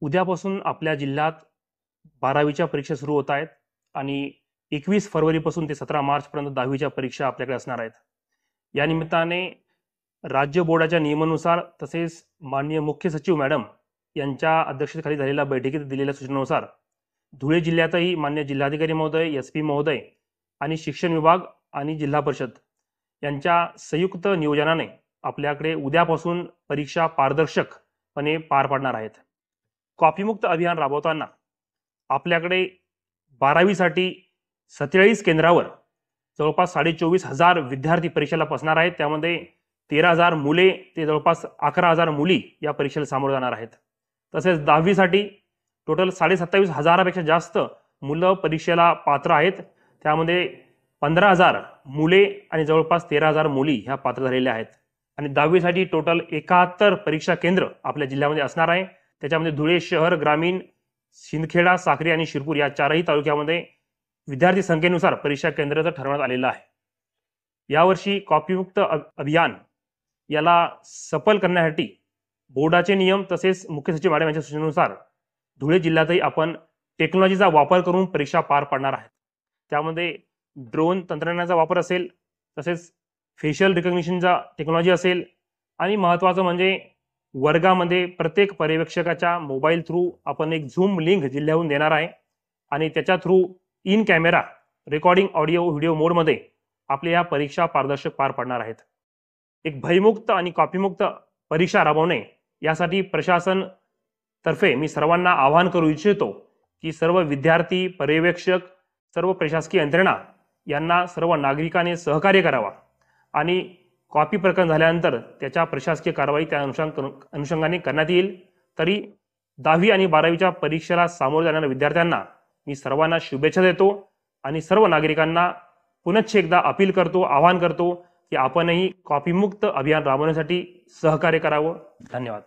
उद्यापासून आपल्या जिल्ह्यात 12वीच्या परीक्षा सुरू होत आहेत आणि 21 फरवरीपासून ते 17 मार्चपर्यंत 10वीच्या परीक्षा आपल्याकडे असणार आहेत. या निमित्ताने राज्य बोर्डाच्या नियमानुसार तसेच माननीय मुख्य सचिव मॅडम यांच्या अध्यक्षतेखाली झालेल्या बैठकीत दिलेल्या सूचनेनुसार धुळे जिल्ह्यातही मान्य जिल्हाधिकारी महोदय, SP महोदय आणि शिक्षण विभाग आणि जिल्हा परिषद यांच्या संयुक्त नियोजनाने आपल्याकडे उद्यापासून परीक्षा पारदर्शकपणे पार पाडणार आहेत. कॉपीमुक्त अभियान राबवताना आपल्याकडे 12वीसाठी 47 केंद्रावर जवळपास 24,500 विद्यार्थी परीक्षेला बसणार आहेत. त्यामध्ये 13,000 मुले ते जवळपास 11,000 मुली या परीक्षेला सामोरे जाणार आहेत. तसेच 10वीसाठी टोटल 27,500पेक्षा जास्त मुलं परीक्षेला पात्र आहेत. त्यामध्ये 15,000 मुले आणि जवळपास 13,000 मुली ह्या पात्र झालेल्या आहेत. आणि 10वीसाठी टोटल 71 परीक्षा केंद्र आपल्या जिल्ह्यामध्ये असणार आहे. त्याच्यामध्ये धुळे शहर, ग्रामीण, शिंदखेडा, साक्री आणि शिरपूर या चारही तालुक्यामध्ये विद्यार्थी संख्येनुसार परीक्षा केंद्राचं ठरवण्यात आलेलं आहे. यावर्षी कॉपीमुक्त अभियान याला सफल करण्यासाठी बोर्डाचे नियम तसेच मुख्य सचिव मॅडम यांच्या सूचनेनुसार धुळे जिल्ह्यातही आपण टेक्नॉलॉजीचा वापर करून परीक्षा पार पाडणार आहेत. त्यामध्ये ड्रोन तंत्रज्ञानाचा वापर असेल, तसेच फेशियल रिकग्निशनचा टेक्नॉलॉजी असेल आणि महत्त्वाचं म्हणजे वर्गामध्ये प्रत्येक पर्यवेक्षकाच्या मोबाईल थ्रू आपण एक झूम लिंक जिल्ह्याहून देणार आहे आणि त्याच्या through in camera recording audio video मोडमध्ये आपल्या या परीक्षा पारदर्शक पार पाडणार आहेत. एक भयमुक्त आणि कॉपीमुक्त परीक्षा राबवणे यासाठी प्रशासन तर्फे मी सर्वांना आवाहन करू इच्छितो की सर्व विद्यार्थी, पर्यवेक्षक, सर्व प्रशासकीय यंत्रणा यांना सर्व नागरिकांनी सहकार्य करावा आणि कॉपी प्रकरण झाल्यानंतर त्याच्या प्रशासकीय कारवाई त्या अनुषंगाने करण्यात येईल. तरी 10वी आणि 12वीच्या परीक्षेला सामोरे जाणाऱ्या विद्यार्थ्यांना मी सर्वांना शुभेच्छा देतो आणि सर्व नागरिकांना पुनश्च एकदा अपील करतो, आवाहन करतो की आपणही कॉपीमुक्त अभियान राबवण्यासाठी सहकार्य करावं. धन्यवाद.